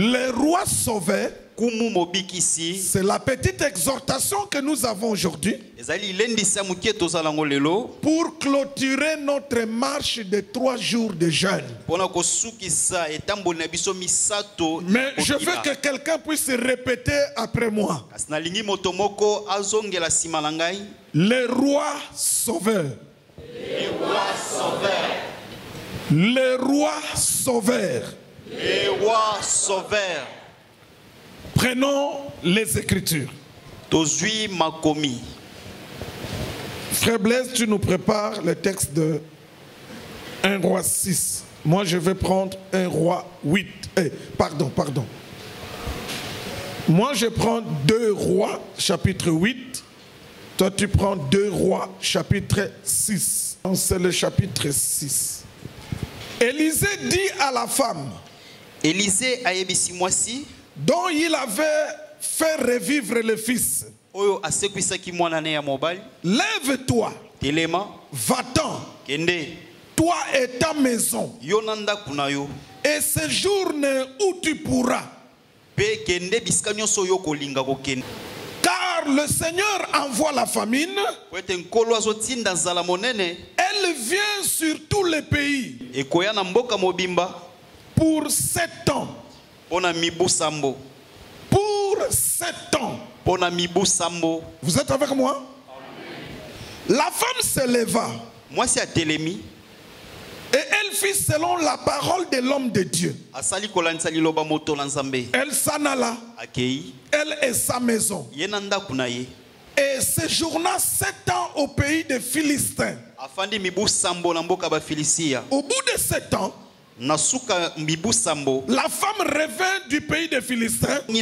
Les rois sauvés, c'est la petite exhortation que nous avons aujourd'hui pour clôturer notre marche de 3 jours de jeûne. Mais je veux que quelqu'un puisse répéter après moi. Les rois sauveurs. Les rois sauveurs. Les rois sauveurs. Les rois sauveurs. Prenons les Écritures. Frère Blaise, tu nous prépares le texte de 1 roi 6. Moi, je vais prendre 1 roi 8. Pardon. Moi, je prends 2 rois, chapitre 8. Toi, tu prends 2 rois, chapitre 6. C'est le chapitre 6. Élisée dit à la femme, Élisée a yebisi mwasi dont il avait fait revivre le fils. Oyo asekwisa mwana ne ya mobali. Lève-toi. Telema. Va-t'en. Kende. Toi et ta maison. Yonanda kunayo. Et séjourne où tu pourras. Pe kende biska nyonso yo kolinga kokende. Car le Seigneur envoie la famine. Wete nkolo azotinda nzala monene. Elle vient sur tous les pays. Ekoya na mboka mobimba. Pour 7 ans. Pona mibu sambo. Pour 7 ans. Pona mibu sambo. Vous êtes avec moi? Amen. La femme se leva. Moi c'est à Télémi. Et elle fit selon la parole de l'homme de Dieu. Elle s'en alla. Elle et sa maison. Et séjourna 7 ans au pays des Philistins. Au bout de 7 ans, la femme revint du pays des Philistins. Et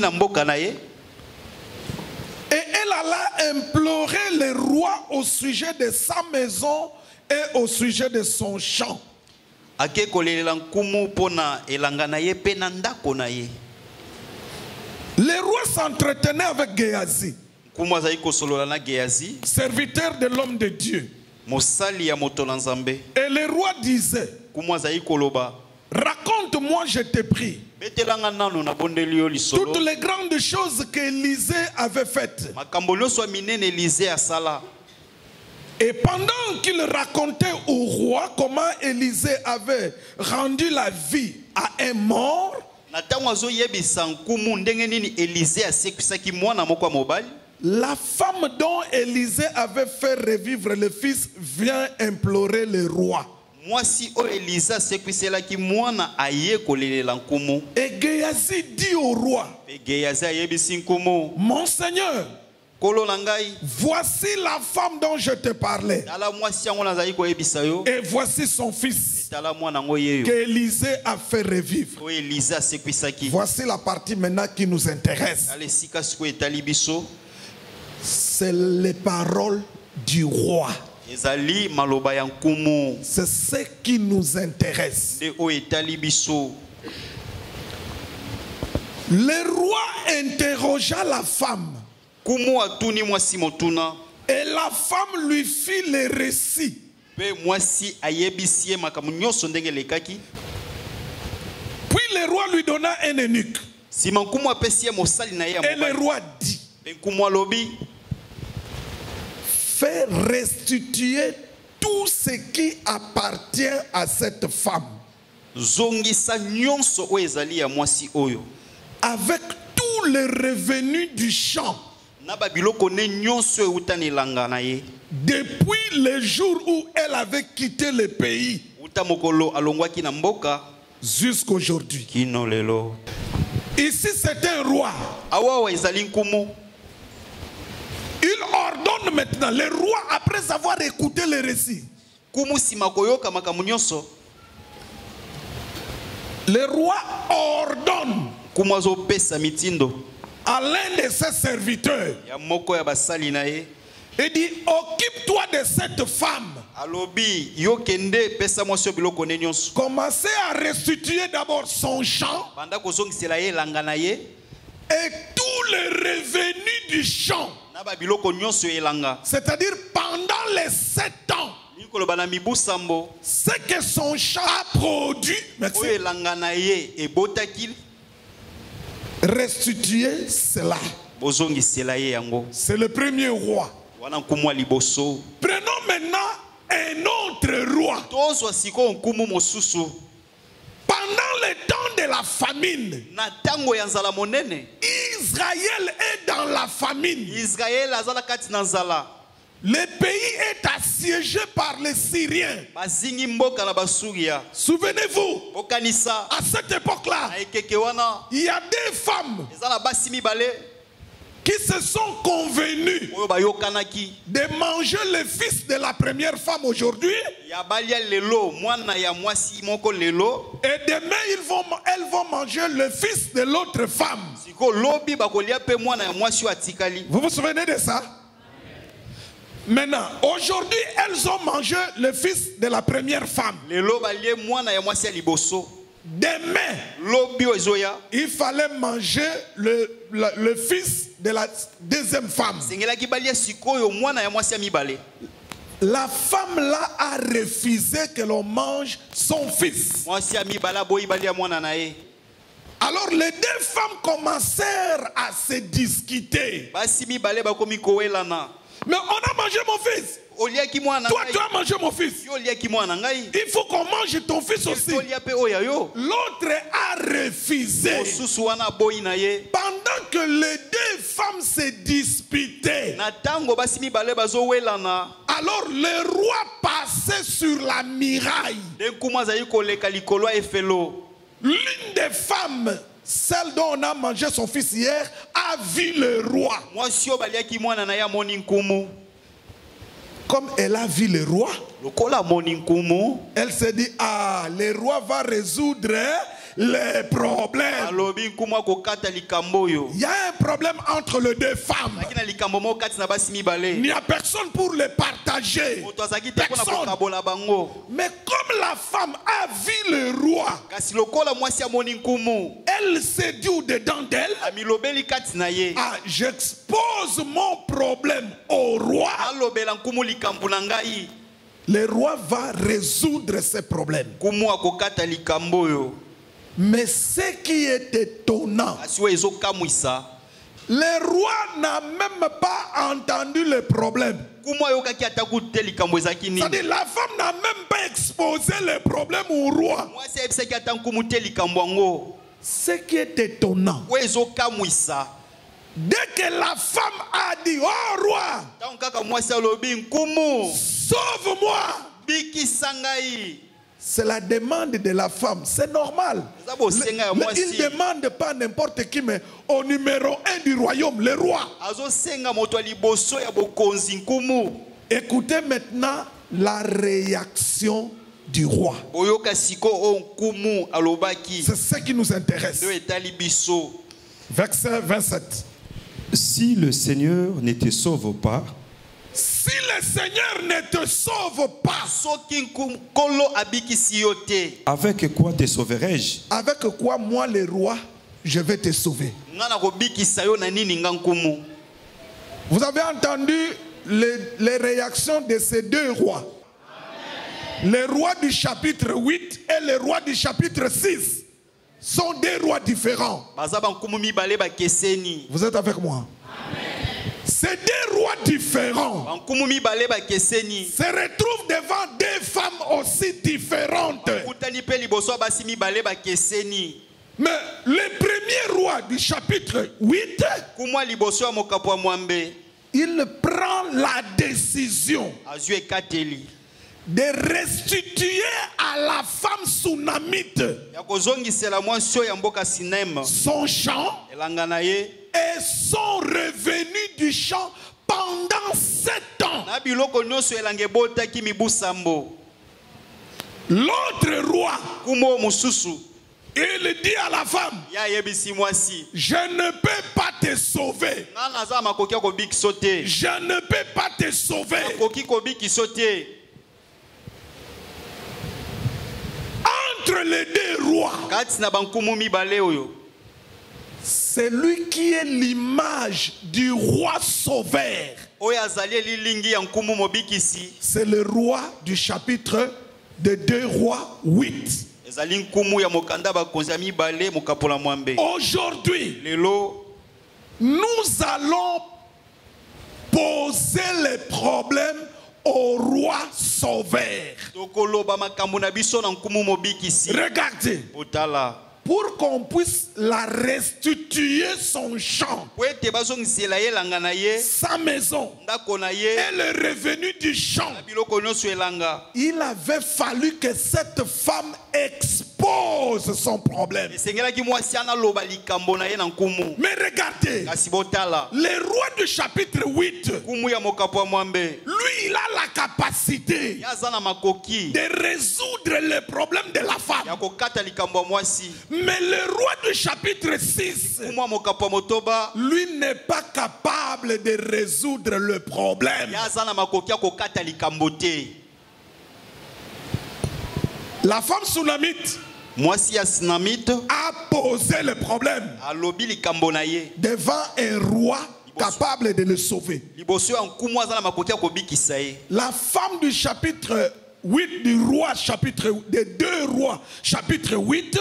elle alla implorer le roi au sujet de sa maison et au sujet de son champ. Le roi s'entretenait avec Géasi, serviteur de l'homme de Dieu. Et le roi disait, raconte-moi, je te prie, toutes les grandes choses qu'Élisée avait faites. Et pendant qu'il racontait au roi comment Élisée avait rendu la vie à un mort, la femme dont Élisée avait fait revivre le fils vient implorer le roi. Et Géasi dit au roi, mon Seigneur, voici la femme dont je te parlais. Et voici son fils qu'Élisée a fait revivre. Voici la partie maintenant qui nous intéresse. C'est les paroles du roi. C'est ce qui nous intéresse. Le roi interrogea la femme. Et la femme lui fit le récit. Puis le roi lui donna un eunuque. Et le roi dit, fais restituer tout ce qui appartient à cette femme, avec tous les revenus du champ, depuis le jour où elle avait quitté le pays jusqu'aujourd'hui. Ici c'est un roi. Il ordonne maintenant, le roi, après avoir écouté le récit, le roi ordonne à l'un de ses serviteurs, il dit, occupe-toi de cette femme. Commencez à restituer d'abord son champ et tous les revenus du champ. C'est-à-dire pendant les 7 ans, ce que son champ a produit, restituer cela. C'est le premier roi. Prenons maintenant un autre roi. Pendant le temps de la famine, Israël est dans la famine. Le pays est assiégé par les Syriens. Souvenez-vous, à cette époque-là, il y a des femmes qui se sont convenues de manger le fils de la première femme aujourd'hui. Et demain, elles vont manger le fils de l'autre femme. Vous vous souvenez de ça? Maintenant, aujourd'hui, elles ont mangé le fils de la première femme. Demain, il fallait manger le fils de la deuxième femme. La femme là a refusé que l'on mange son fils. Alors les deux femmes commencèrent à se discuter. Mais on a mangé mon fils. Toi, tu as mangé mon fils. Il faut qu'on mange ton fils aussi. L'autre a refusé. Pendant que les deux femmes se disputaient, alors le roi passait sur la muraille. L'une des femmes, celle dont on a mangé son fils hier, a vu le roi. Comme elle a vu le roi, elle s'est dit, ah, le roi va résoudre les problèmes. Il y a un problème entre les deux femmes. Il n'y a personne pour les partager. Personne. Mais comme la femme a vu le roi, elle s'est dit au-dedans d'elle, ah, j'expose mon problème au roi. Le roi va résoudre ses problèmes. Mais ce qui est étonnant, le roi n'a même pas entendu le problème. C'est-à-dire la femme n'a même pas exposé le problème au roi. Ce qui est étonnant, dès que la femme a dit, oh roi, sauve-moi, c'est la demande de la femme, c'est normal. Il ne demande pas n'importe qui, mais au numéro 1 du royaume, le roi. Écoutez maintenant la réaction du roi. C'est ce qui nous intéresse. Verset 27. Si le Seigneur ne te sauve pas, si le Seigneur ne te sauve pas, avec quoi te sauverai-je? Avec quoi moi le roi, je vais te sauver. Vous avez entendu les réactions de ces deux rois. Le roi du chapitre 8 et le roi du chapitre 6 sont deux rois différents. Vous êtes avec moi? Ces deux rois différents se retrouvent devant deux femmes aussi différentes. Mais le premier roi du chapitre 8, il prend la décision de restituer à la femme sunamite son champ et son revenu du champ pendant 7 ans. L'autre roi, il dit à la femme, je ne peux pas te sauver. Je ne peux pas te sauver. Entre les deux rois, c'est lui qui est l'image du roi sauveur. C'est le roi du chapitre de 2 rois 8. Aujourd'hui, nous allons poser les problèmes au roi sauveur. Regardez. Pour qu'on puisse la restituer son champ, sa maison et le revenu du champ. Il avait fallu que cette femme expose son problème. Mais regardez, le roi du chapitre 8, lui il a la capacité de résoudre les problèmes de la femme. Mais le roi du chapitre 6, lui n'est pas capable de résoudre le problème. La femme sunamite a posé le problème devant un roi capable de le sauver. La femme du chapitre 8 du roi, des 2 rois, chapitre 8,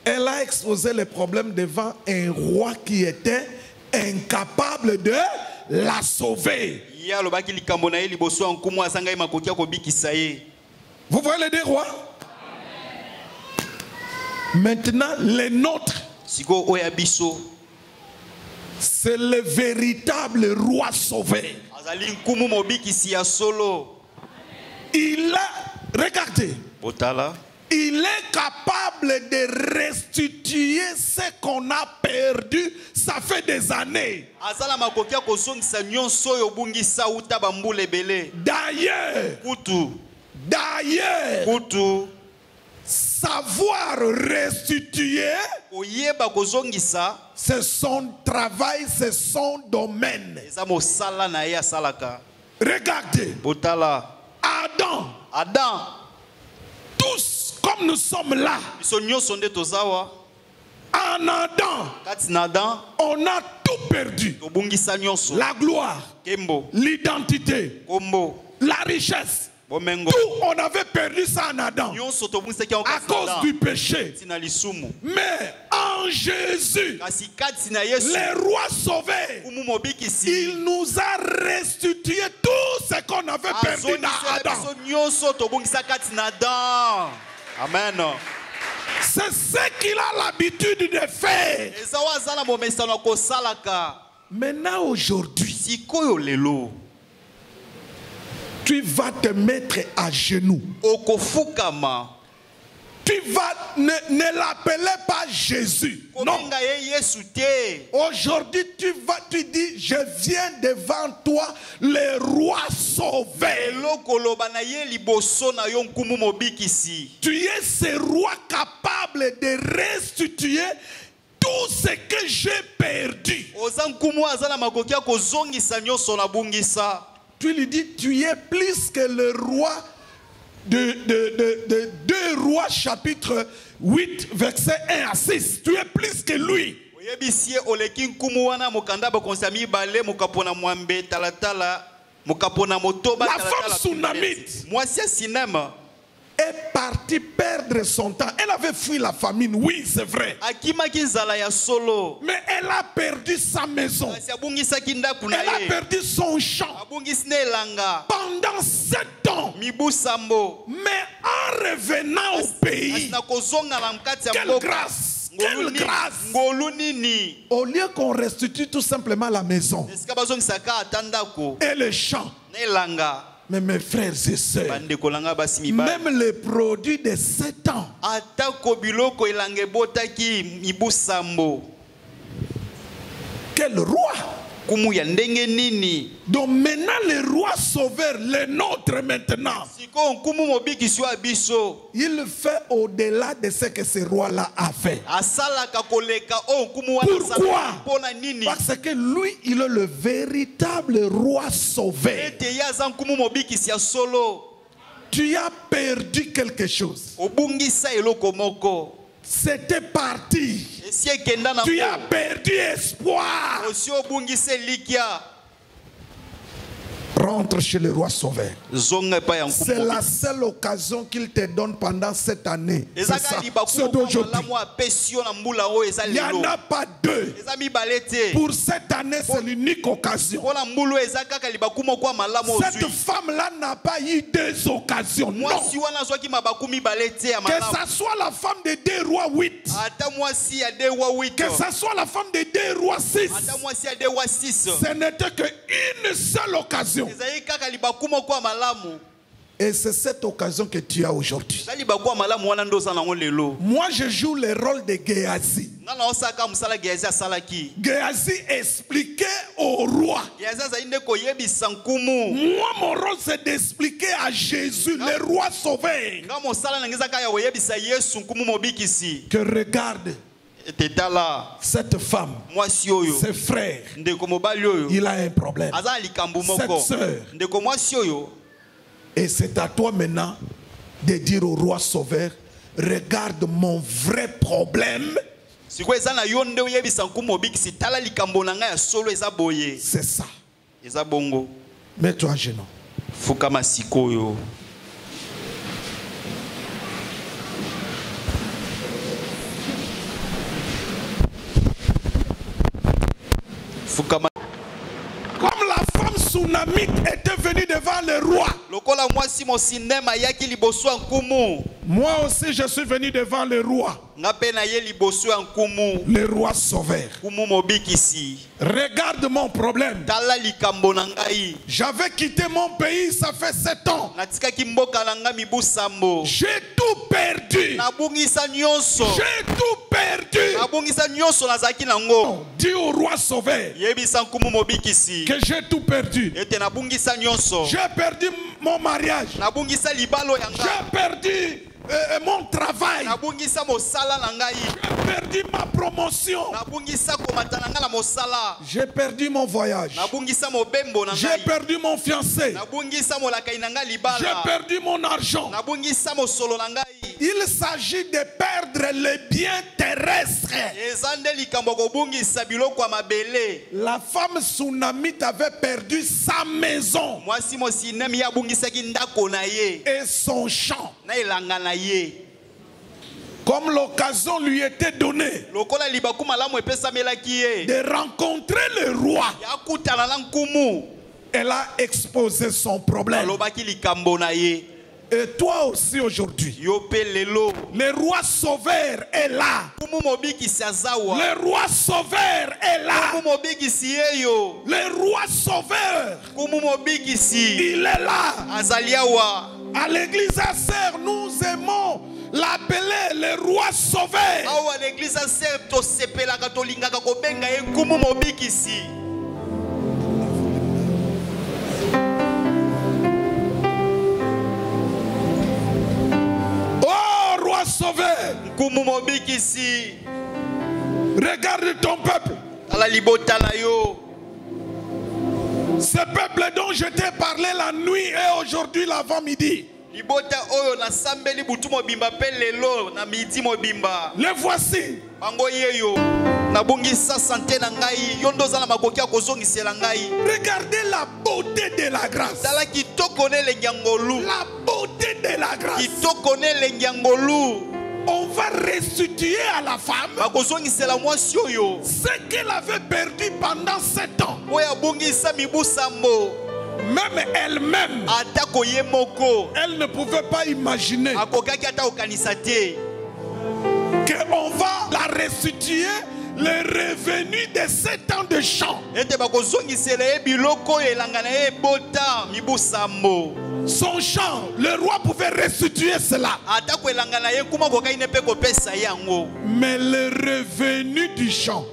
elle a exposé le problème devant un roi qui était incapable de la sauver. Vous voyez les 2 rois? Maintenant, les nôtres, c'est le véritable roi sauveur. Il a, regardez, il est capable de restituer ce qu'on a perdu, ça fait des années. D'ailleurs, savoir restituer, c'est son travail, c'est son domaine. Regardez, Adam, tous comme nous sommes là, en Adam, on a tout perdu. La gloire, l'identité, la richesse. Tout, on avait perdu ça en Adam à cause du péché. Mais en Jésus, le roi sauveur, il nous a restitué tout ce qu'on avait perdu dans Adam. Amen. C'est ce qu'il a l'habitude de faire. Maintenant, aujourd'hui, tu vas te mettre à genoux. Tu vas ne l'appelez pas Jésus. Non. Aujourd'hui, tu dis, je viens devant toi, le roi sauveur. Tu es ce roi capable de restituer tout ce que j'ai perdu. Tu lui dis, tu es plus que le roi de 2 rois chapitre 8 verset 1 à 6. Tu es plus que lui. La femme sunamite est partie perdre son temps. Elle avait fui la famine, oui, c'est vrai. Mais elle a perdu sa maison. Elle a perdu son champ pendant 7 ans. Mais en revenant au pays, quelle grâce! Quelle grâce! Au lieu qu'on restitue tout simplement la maison et le champ. Mais mes frères et sœurs, même les produits de 7 ans, quel roi! Donc maintenant le roi sauveur, le nôtre maintenant, il fait au-delà de ce que ce roi-là a fait. Pourquoi? Parce que lui, il est le véritable roi sauveur. Tu as perdu quelque chose. C'était parti. Tu as perdu espoir. Rends Rentre chez le roi sauveur. C'est la seule occasion qu'il te donne pendant cette année. C'est ça, c'est d'aujourd'hui. Il n'y en a pas deux. Pour cette année, c'est l'unique occasion. Cette femme-là n'a pas eu deux occasions. Non. Que ça soit la femme de 2 rois 8. Que ça soit la femme de 2 rois 6. Ce n'était qu'une seule occasion. Et c'est cette occasion que tu as aujourd'hui. Moi, je joue le rôle de Géasi. Géasi expliquait au roi. Moi, mon rôle, c'est d'expliquer à Jésus, le roi sauveur, que regarde cette femme, ses frères, il a un problème. Cette sœur. Et c'est à toi maintenant de dire au roi sauveur, regarde mon vrai problème. C'est ça. Mets-toi à genoux. Comme la femme Sunamite était venue devant le roi. Moi aussi je suis venu devant le roi. Le roi sauveur. Regarde mon problème. J'avais quitté mon pays, ça fait 7 ans. J'ai tout perdu. J'ai tout perdu. Dis au roi sauveur que j'ai tout perdu. J'ai perdu mon mariage. J'ai perdu mon travail. J'ai perdu ma promotion. J'ai perdu mon voyage. J'ai perdu mon fiancé. J'ai perdu mon argent. Il s'agit de perdre les biens terrestres. La femme Sunamite avait perdu sa maison et son champ. Comme l'occasion lui était donnée de rencontrer le roi, elle a exposé son problème. Et toi aussi aujourd'hui, le roi sauveur est là. Le roi sauveur est là. Le roi sauveur, il est là. À l'église à Serre, nous aimons l'appeler le roi sauveur. Oh, roi sauveur, regarde ton peuple. Ce peuple dont je t'ai parlé la nuit et aujourd'hui l'avant-midi. Le voici. Regardez la beauté de la grâce. La beauté de la grâce. On va restituer à la femme ce qu'elle avait perdu pendant 7 ans. Même elle-même, elle ne pouvait pas imaginer qu'on va la restituer les revenus de 7 ans de champ. Son champ, le roi pouvait restituer cela. Mais le revenu du champ,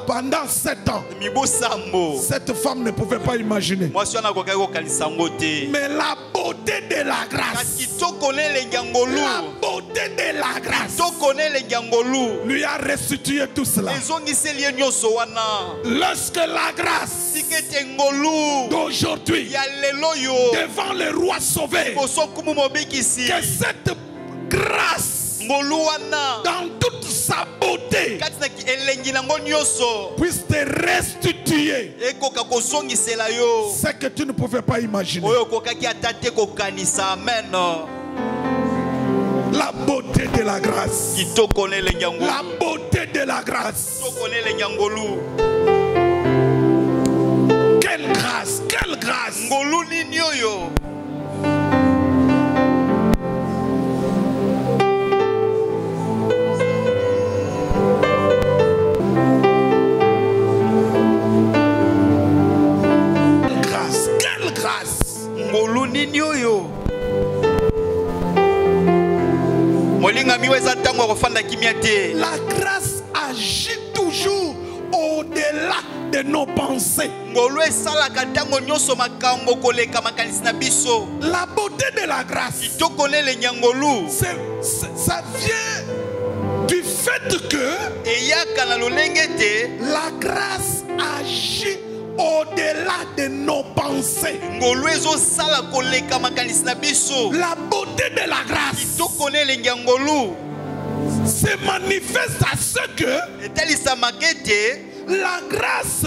pendant 7 ans, cette femme ne pouvait pas imaginer. Mais la beauté de la grâce, la beauté de la grâce lui a restitué tout cela. Lorsque la grâce d'aujourd'hui devant le roi sauveur, que cette grâce dans toute sa beauté puisse te restituer ce que tu ne pouvais pas imaginer. La beauté de la grâce. La beauté de la grâce. Quelle grâce, quelle grâce. Quelle grâce. La grâce agit toujours au-delà de nos pensées. La beauté de la grâce, ça vient du fait que la grâce agit au-delà de nos pensées. La beauté de la grâce se manifeste à ce que la grâce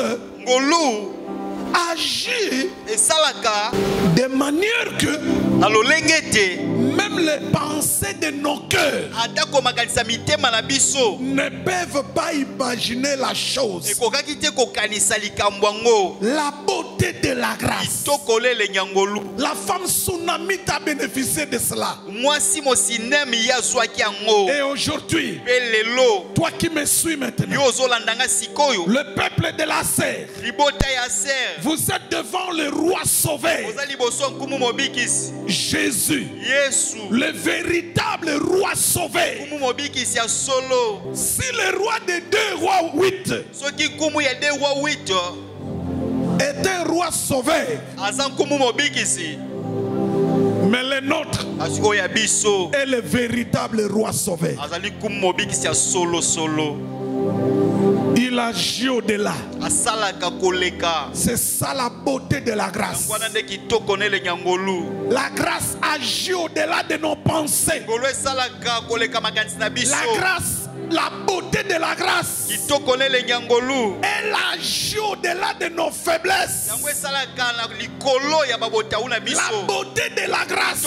agit de manière que même les pensées de nos cœurs ne peuvent pas imaginer la chose. La beauté de la grâce. La femme Sunamite a bénéficié de cela. Et aujourd'hui, toi qui me suis maintenant, le peuple de la serre, vous êtes devant le roi sauvé, Jésus, le véritable roi sauvé. Si le roi des 2 rois 8 est un roi sauvé, mais le nôtre est le véritable roi sauvé. Il agit au-delà. C'est ça la beauté de la grâce. La grâce agit au-delà de nos pensées. La grâce, la beauté de la grâce, elle agit au-delà de nos faiblesses. La beauté de la grâce,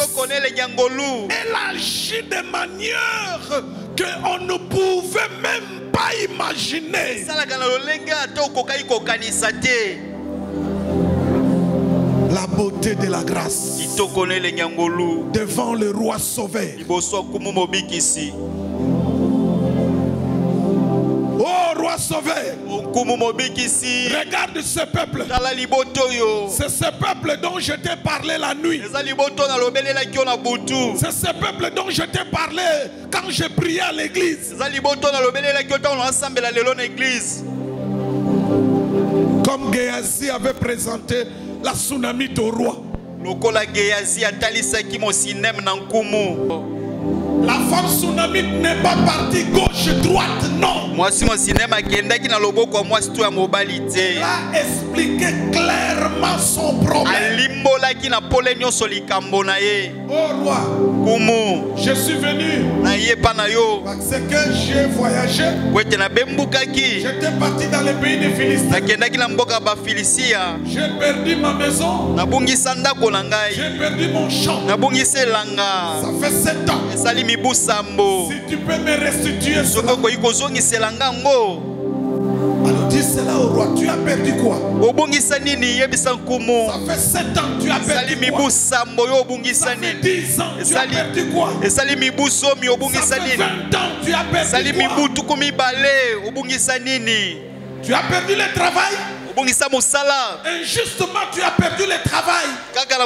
elle agit de manière qu'on ne pouvait même pas imaginer. La beauté de la grâce devant le roi sauvé. Oh roi sauvé, regarde ce peuple. C'est ce peuple dont je t'ai parlé la nuit. C'est ce peuple dont je t'ai parlé quand je priais à l'église. Comme Géasi avait présenté la Sunamite au roi. La femme Sunamite n'est pas partie gauche-droite, non. Elle a expliqué clairement son problème. Oh roi, je suis venu parce que j'ai voyagé. J'étais parti dans le pays des Philistins. J'ai perdu ma maison. J'ai perdu mon champ. Ça fait 7 ans. Si tu peux me restituer cela. Alors dis cela au roi. Tu as perdu quoi? Ça fait 7 ans. Tu as perdu quoi? Ça fait 10 ans. Tu as perdu quoi? Ça fait 20 ans. Tu as perdu quoi? Tu as perdu le travail. Injustement, tu as perdu le travail. Tu as perdu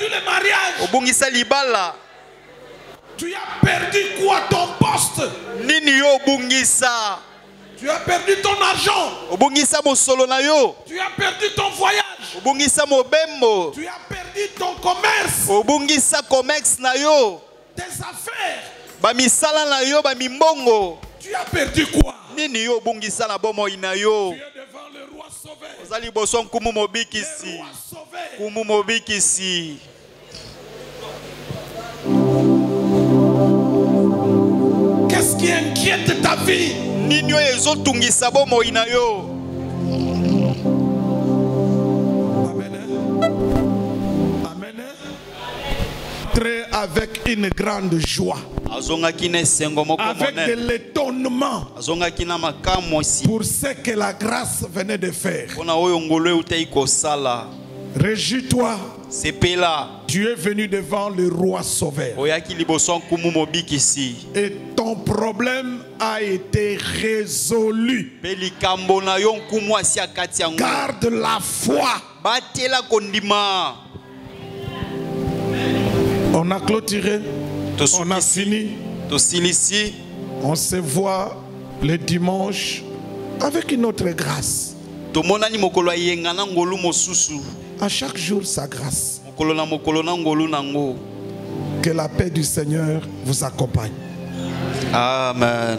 le mariage. Tu as perdu quoi? Ton poste. Tu as perdu ton argent. Tu as perdu ton voyage. Tu as perdu ton commerce. Tes affaires. Tu as perdu quoi? Tu es devant le roi sauvé. Le roi sauvé. qui inquiète ta vie. Nini ezotungisa bomoi na yo. Avec une grande joie, avec de l'étonnement pour ce que la grâce venait de faire. Réjouis-toi, tu es venu devant le roi sauveur et ton problème a été résolu. Garde la foi. On a clôturé, on a fini. On se voit le dimanche avec une autre grâce. À chaque jour sa grâce. Que la paix du Seigneur vous accompagne. Amen.